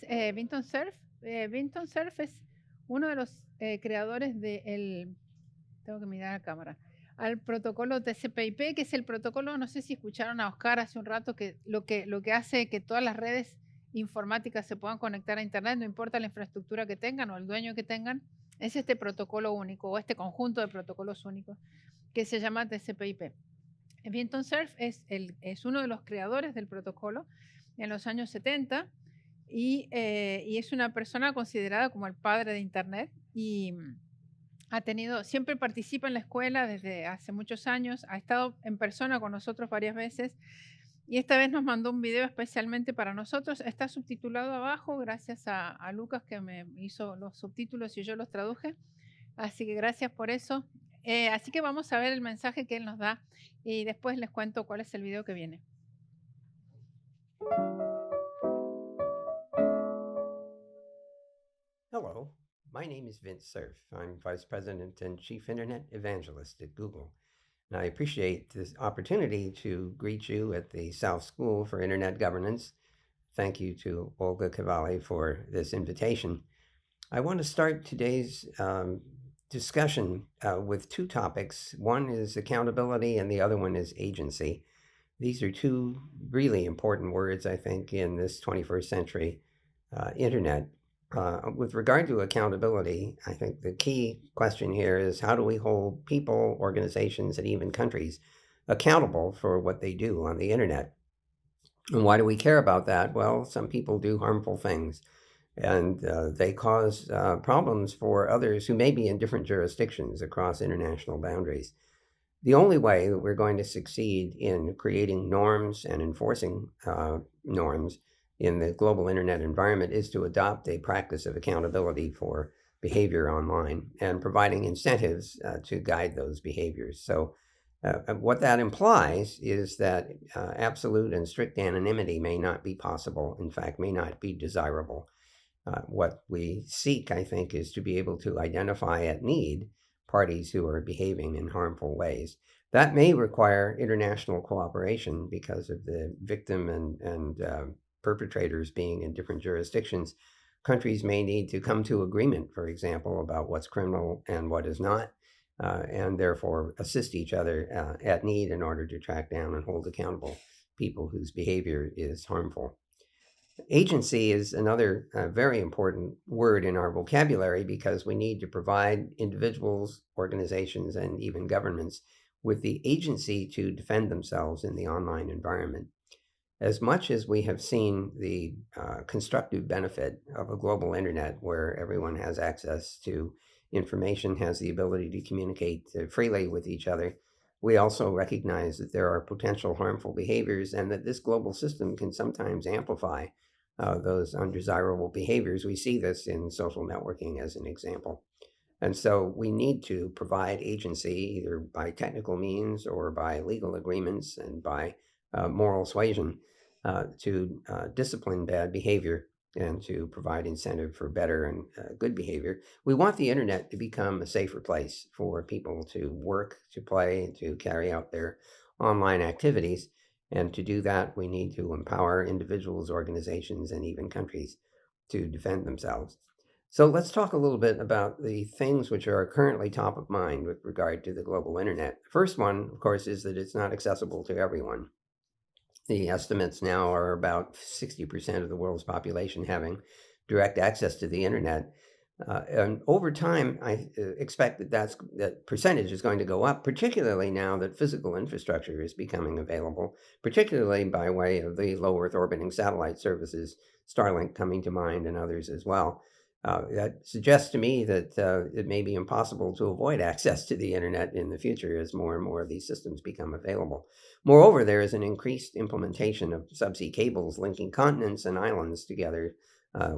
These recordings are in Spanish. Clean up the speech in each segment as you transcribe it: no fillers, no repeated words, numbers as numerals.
es Vinton Cerf. Vinton Cerf es uno de los creadores del, tengo que mirar a cámara, al protocolo TCP/IP, que es el protocolo, no sé si escucharon a Oscar hace un rato, que lo que hace que todas las redes informáticas se puedan conectar a Internet, no importa la infraestructura que tengan o el dueño que tengan, es este protocolo único o este conjunto de protocolos únicos que se llama TCP/IP. Vinton Cerf es uno de los creadores del protocolo en los años 70 y es una persona considerada como el padre de Internet y siempre participa en la escuela desde hace muchos años, ha estado en persona con nosotros varias veces y esta vez nos mandó un video especialmente para nosotros. Está subtitulado abajo gracias a Lucas que me hizo los subtítulos y yo los traduje. Así que gracias por eso. Así que vamos a ver el mensaje que él nos da y después les cuento cuál es el video que viene. Hello, my name is Vince Cerf. I'm Vice President and Chief Internet Evangelist at Google. And I appreciate this opportunity to greet you at the South School for Internet Governance. Thank you to Olga Cavalli for this invitation. I want to start today's discussion with two topics. One is accountability and the other one is agency. These are two really important words, I think, in this 21st century internet. With regard to accountability, I think the key question here is how do we hold people, organizations, and even countries accountable for what they do on the internet? And why do we care about that? Well, some people do harmful things and they cause problems for others who may be in different jurisdictions across international boundaries. The only way that we're going to succeed in creating norms and enforcing norms in the global internet environment is to adopt a practice of accountability for behavior online and providing incentives to guide those behaviors. So what that implies is that absolute and strict anonymity may not be possible, in fact, may not be desirable. What we seek, I think, is to be able to identify at need parties who are behaving in harmful ways. That may require international cooperation because of the victim and perpetrators being in different jurisdictions. Countries may need to come to agreement, for example, about what's criminal and what is not, and therefore assist each other at need in order to track down and hold accountable people whose behavior is harmful. Agency is another very important word in our vocabulary because we need to provide individuals, organizations, and even governments with the agency to defend themselves in the online environment. As much as we have seen the constructive benefit of a global internet where everyone has access to information, has the ability to communicate freely with each other, we also recognize that there are potential harmful behaviors and that this global system can sometimes amplify those undesirable behaviors. We see this in social networking as an example. And so we need to provide agency either by technical means or by legal agreements and by moral suasion to discipline bad behavior and to provide incentive for better and good behavior. We want the internet to become a safer place for people to work, to play, to carry out their online activities. And to do that, we need to empower individuals, organizations, and even countries to defend themselves. So let's talk a little bit about the things which are currently top of mind with regard to the global internet. The first one, of course, is that it's not accessible to everyone. The estimates now are about 60% of the world's population having direct access to the internet. And over time, I expect that percentage is going to go up, particularly now that physical infrastructure is becoming available, particularly by way of the low Earth orbiting satellite services, Starlink coming to mind, and others as well. That suggests to me that it may be impossible to avoid access to the internet in the future as more and more of these systems become available. Moreover, there is an increased implementation of subsea cables linking continents and islands together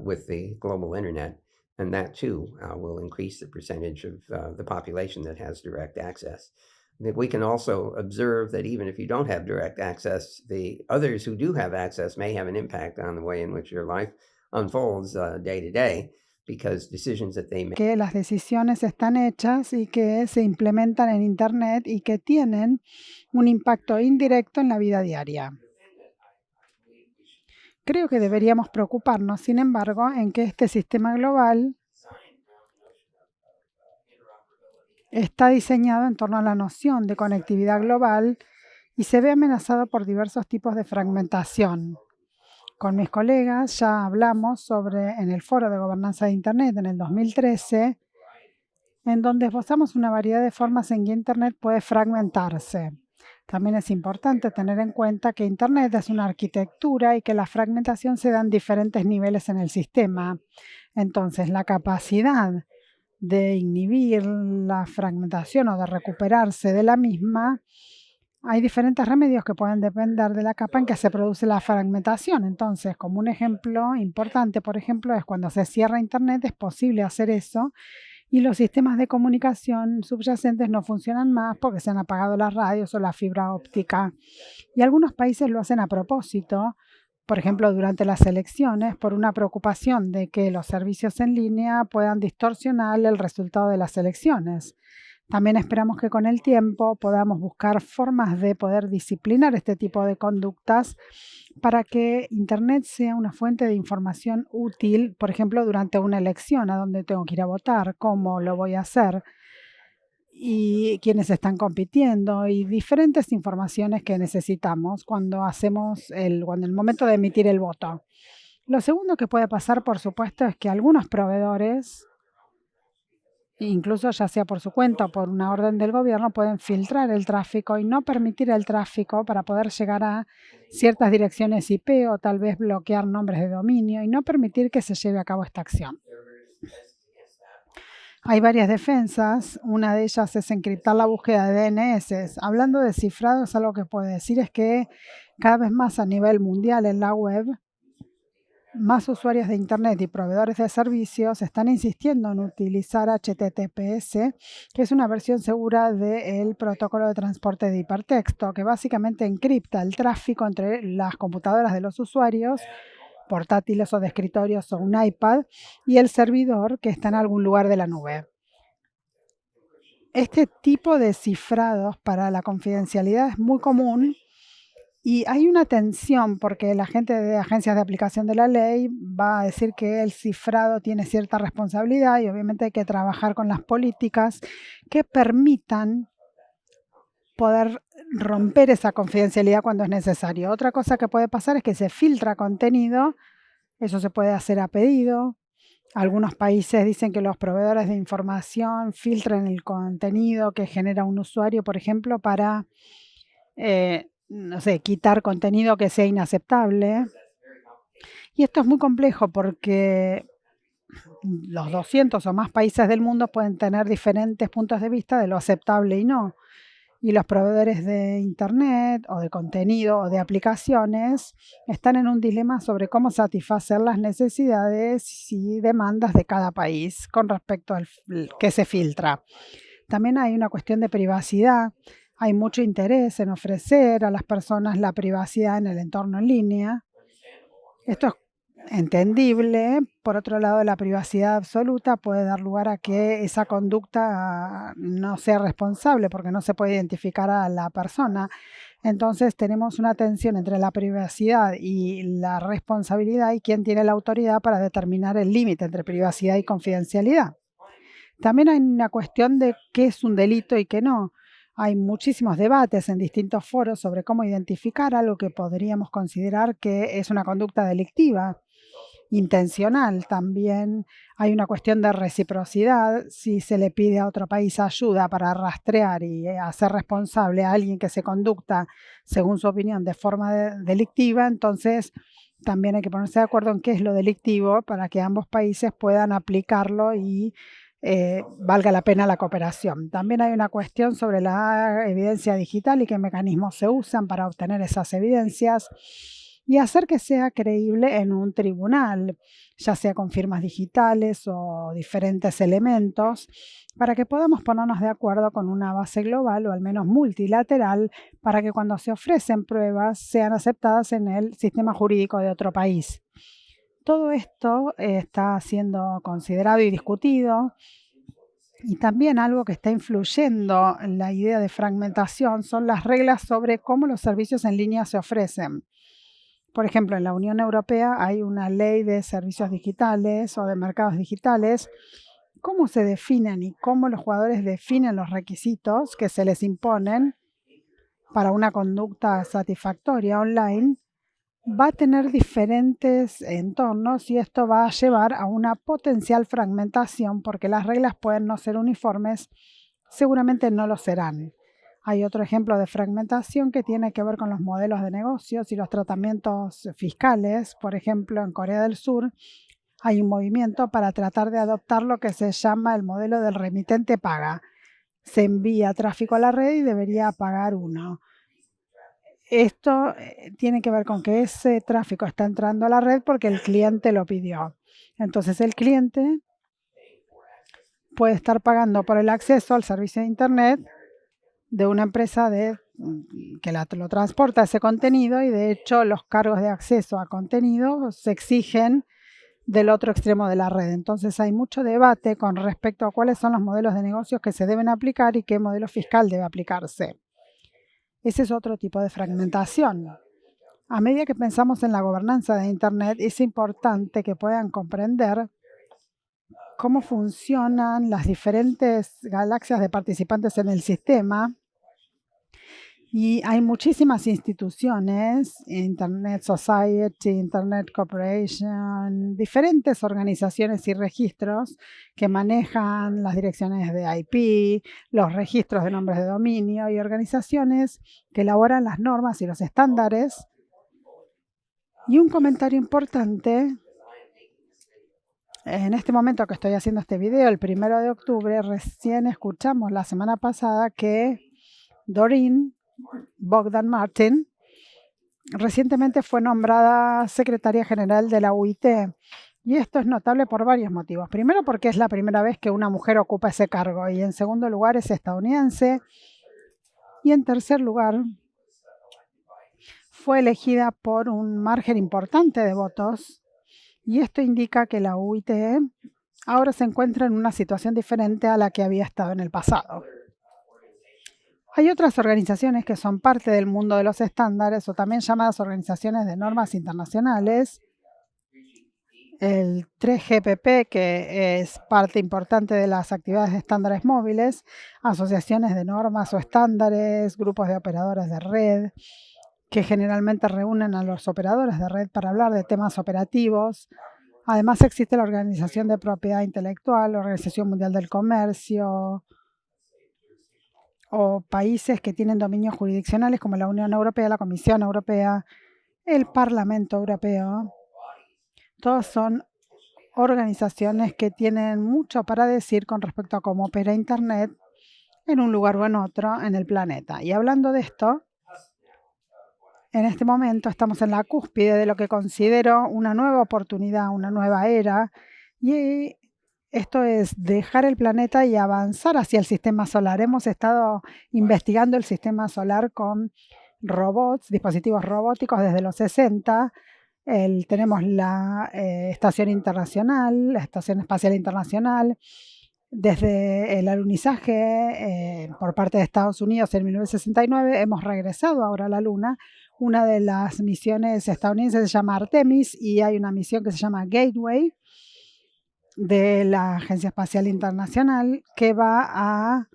with the global internet. And that too will increase the percentage of the population that has direct access. I think we can also observe that even if you don't have direct access, the others who do have access may have an impact on the way in which your life unfolds day to day, because decisions that they make. Que las decisiones están hechas y que se implementan en Internet y que tienen un impacto indirecto en la vida diaria. Creo que deberíamos preocuparnos, sin embargo, en que este sistema global está diseñado en torno a la noción de conectividad global y se ve amenazado por diversos tipos de fragmentación. Con mis colegas ya hablamos sobre, en el Foro de Gobernanza de Internet en el 2013, en donde esbozamos una variedad de formas en que Internet puede fragmentarse. También es importante tener en cuenta que Internet es una arquitectura y que la fragmentación se da en diferentes niveles en el sistema. Entonces, la capacidad de inhibir la fragmentación o de recuperarse de la misma, hay diferentes remedios que pueden depender de la capa en que se produce la fragmentación. Entonces, como un ejemplo importante, por ejemplo, es cuando se cierra Internet, es posible hacer eso y los sistemas de comunicación subyacentes no funcionan más porque se han apagado las radios o la fibra óptica. Y algunos países lo hacen a propósito, por ejemplo, durante las elecciones, por una preocupación de que los servicios en línea puedan distorsionar el resultado de las elecciones. También esperamos que con el tiempo podamos buscar formas de poder disciplinar este tipo de conductas para que Internet sea una fuente de información útil, por ejemplo, durante una elección, a dónde tengo que ir a votar, cómo lo voy a hacer y quiénes están compitiendo y diferentes informaciones que necesitamos cuando cuando el momento de emitir el voto. Lo segundo que puede pasar, por supuesto, es que algunos proveedores, incluso ya sea por su cuenta o por una orden del gobierno, pueden filtrar el tráfico y no permitir el tráfico para poder llegar a ciertas direcciones IP o tal vez bloquear nombres de dominio y no permitir que se lleve a cabo esta acción. Hay varias defensas, una de ellas es encriptar la búsqueda de DNS. Hablando de cifrados, algo que puedo decir es que cada vez más a nivel mundial en la web, más usuarios de Internet y proveedores de servicios están insistiendo en utilizar HTTPS, que es una versión segura del protocolo de transporte de hipertexto, que básicamente encripta el tráfico entre las computadoras de los usuarios, portátiles o de escritorios o un iPad, y el servidor que está en algún lugar de la nube. Este tipo de cifrados para la confidencialidad es muy común. Y hay una tensión porque la gente de agencias de aplicación de la ley va a decir que el cifrado tiene cierta responsabilidad y obviamente hay que trabajar con las políticas que permitan poder romper esa confidencialidad cuando es necesario. Otra cosa que puede pasar es que se filtra contenido, eso se puede hacer a pedido. Algunos países dicen que los proveedores de información filtran el contenido que genera un usuario, por ejemplo, para no sé, quitar contenido que sea inaceptable. Y esto es muy complejo porque los 200 o más países del mundo pueden tener diferentes puntos de vista de lo aceptable y no. Y los proveedores de Internet o de contenido o de aplicaciones están en un dilema sobre cómo satisfacer las necesidades y demandas de cada país con respecto al que se filtra. También hay una cuestión de privacidad. Hay mucho interés en ofrecer a las personas la privacidad en el entorno en línea. Esto es entendible. Por otro lado, la privacidad absoluta puede dar lugar a que esa conducta no sea responsable porque no se puede identificar a la persona. Entonces tenemos una tensión entre la privacidad y la responsabilidad y quién tiene la autoridad para determinar el límite entre privacidad y confidencialidad. También hay una cuestión de qué es un delito y qué no. Hay muchísimos debates en distintos foros sobre cómo identificar algo que podríamos considerar que es una conducta delictiva, intencional. También hay una cuestión de reciprocidad. Si se le pide a otro país ayuda para rastrear y hacer responsable a alguien que se conducta, según su opinión, de forma delictiva, entonces también hay que ponerse de acuerdo en qué es lo delictivo para que ambos países puedan aplicarlo y valga la pena la cooperación. También hay una cuestión sobre la evidencia digital y qué mecanismos se usan para obtener esas evidencias y hacer que sea creíble en un tribunal, ya sea con firmas digitales o diferentes elementos, para que podamos ponernos de acuerdo con una base global o al menos multilateral para que cuando se ofrecen pruebas sean aceptadas en el sistema jurídico de otro país. Todo esto está siendo considerado y discutido y también algo que está influyendo en la idea de fragmentación son las reglas sobre cómo los servicios en línea se ofrecen. Por ejemplo, en la Unión Europea hay una ley de servicios digitales o de mercados digitales. ¿Cómo se definen y cómo los jugadores definen los requisitos que se les imponen para una conducta satisfactoria online? Va a tener diferentes entornos y esto va a llevar a una potencial fragmentación porque las reglas pueden no ser uniformes, seguramente no lo serán. Hay otro ejemplo de fragmentación que tiene que ver con los modelos de negocios y los tratamientos fiscales. Por ejemplo, en Corea del Sur hay un movimiento para tratar de adoptar lo que se llama el modelo del remitente paga. Se envía tráfico a la red y debería pagar uno. Esto tiene que ver con que ese tráfico está entrando a la red porque el cliente lo pidió. Entonces el cliente puede estar pagando por el acceso al servicio de Internet de una empresa que lo transporta ese contenido y de hecho los cargos de acceso a contenido se exigen del otro extremo de la red. Entonces hay mucho debate con respecto a cuáles son los modelos de negocios que se deben aplicar y qué modelo fiscal debe aplicarse. Ese es otro tipo de fragmentación. A medida que pensamos en la gobernanza de Internet, es importante que puedan comprender cómo funcionan las diferentes galaxias de participantes en el sistema. Y hay muchísimas instituciones, Internet Society, Internet Corporation, diferentes organizaciones y registros que manejan las direcciones de IP, los registros de nombres de dominio y organizaciones que elaboran las normas y los estándares. Y un comentario importante, en este momento que estoy haciendo este video, el 1 de octubre, recién escuchamos la semana pasada que Doreen Bogdan Martin recientemente fue nombrada secretaria general de la UIT y esto es notable por varios motivos. Primero porque es la primera vez que una mujer ocupa ese cargo y en segundo lugar es estadounidense y en tercer lugar fue elegida por un margen importante de votos y esto indica que la UIT ahora se encuentra en una situación diferente a la que había estado en el pasado. Hay otras organizaciones que son parte del mundo de los estándares o también llamadas organizaciones de normas internacionales. El 3GPP, que es parte importante de las actividades de estándares móviles, asociaciones de normas o estándares, grupos de operadores de red, que generalmente reúnen a los operadores de red para hablar de temas operativos. Además existe la Organización de Propiedad Intelectual, la Organización Mundial del Comercio, o países que tienen dominios jurisdiccionales como la Unión Europea, la Comisión Europea, el Parlamento Europeo. Todos son organizaciones que tienen mucho para decir con respecto a cómo opera Internet en un lugar o en otro en el planeta. Y hablando de esto, en este momento estamos en la cúspide de lo que considero una nueva oportunidad, una nueva era, y esto es dejar el planeta y avanzar hacia el sistema solar. Hemos estado investigando el sistema solar con robots, dispositivos robóticos desde los 60. Tenemos la Estación Internacional, la Estación Espacial Internacional. Desde el alunizaje por parte de Estados Unidos en 1969 hemos regresado ahora a la Luna. Una de las misiones estadounidenses se llama Artemis y hay una misión que se llama Gateway de la Agencia Espacial Internacional que va a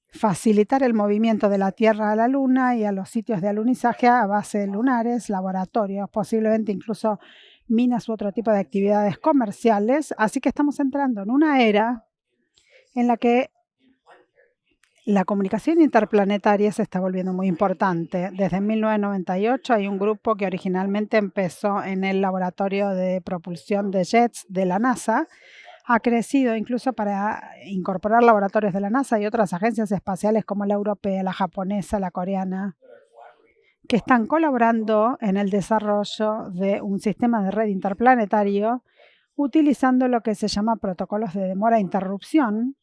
facilitar el movimiento de la Tierra a la Luna y a los sitios de alunizaje a base de lunares, laboratorios, posiblemente incluso minas u otro tipo de actividades comerciales. Así que estamos entrando en una era en la que la comunicación interplanetaria se está volviendo muy importante. Desde 1998 hay un grupo que originalmente empezó en el laboratorio de propulsión de jets de la NASA. Ha crecido incluso para incorporar laboratorios de la NASA y otras agencias espaciales como la europea, la japonesa, la coreana, que están colaborando en el desarrollo de un sistema de red interplanetario utilizando lo que se llama protocolos de demora e interrupción,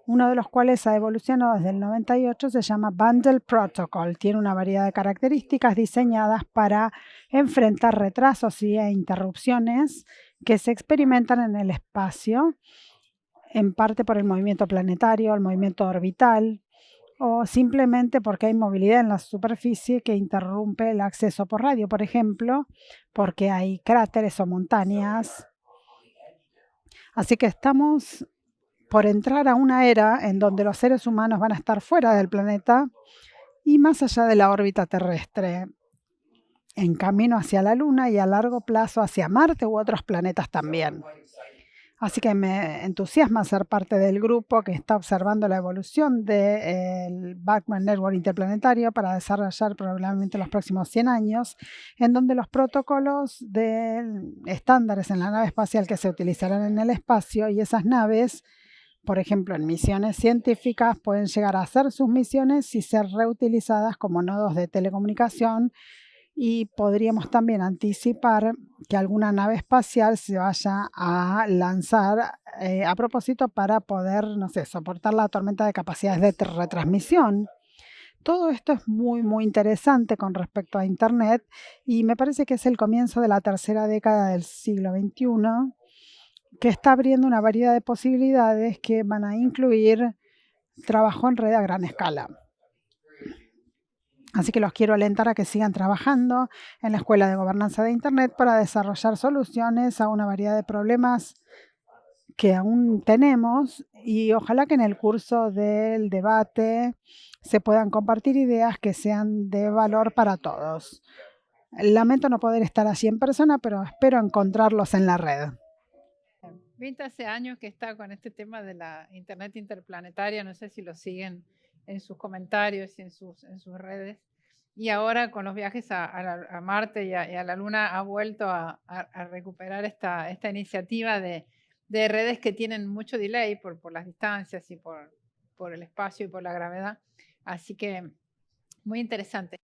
uno de los cuales ha evolucionado desde el 98, se llama Bundle Protocol. Tiene una variedad de características diseñadas para enfrentar retrasos e interrupciones que se experimentan en el espacio, en parte por el movimiento planetario, el movimiento orbital o simplemente porque hay movilidad en la superficie que interrumpe el acceso por radio, por ejemplo, porque hay cráteres o montañas. Así que estamos por entrar a una era en donde los seres humanos van a estar fuera del planeta y más allá de la órbita terrestre, en camino hacia la Luna y a largo plazo hacia Marte u otros planetas también. Así que me entusiasma ser parte del grupo que está observando la evolución del Bachmann Network Interplanetario para desarrollar probablemente los próximos 100 años, en donde los protocolos de estándares en la nave espacial que se utilizarán en el espacio y esas naves, por ejemplo, en misiones científicas, pueden llegar a hacer sus misiones y ser reutilizadas como nodos de telecomunicación, y podríamos también anticipar que alguna nave espacial se vaya a lanzar a propósito para poder, no sé, soportar la tormenta de capacidades de retransmisión. Todo esto es muy, muy interesante con respecto a Internet y me parece que es el comienzo de la tercera década del siglo XXI, que está abriendo una variedad de posibilidades que van a incluir trabajo en red a gran escala. Así que los quiero alentar a que sigan trabajando en la Escuela de Gobernanza de Internet para desarrollar soluciones a una variedad de problemas que aún tenemos, y ojalá que en el curso del debate se puedan compartir ideas que sean de valor para todos. Lamento no poder estar allí en persona, pero espero encontrarlos en la red. Vint hace años que está con este tema de la Internet interplanetaria, no sé si lo siguen en sus comentarios y en sus redes. Y ahora con los viajes a Marte y a la Luna ha vuelto a recuperar esta iniciativa de redes que tienen mucho delay por las distancias y por el espacio y por la gravedad. Así que muy interesante.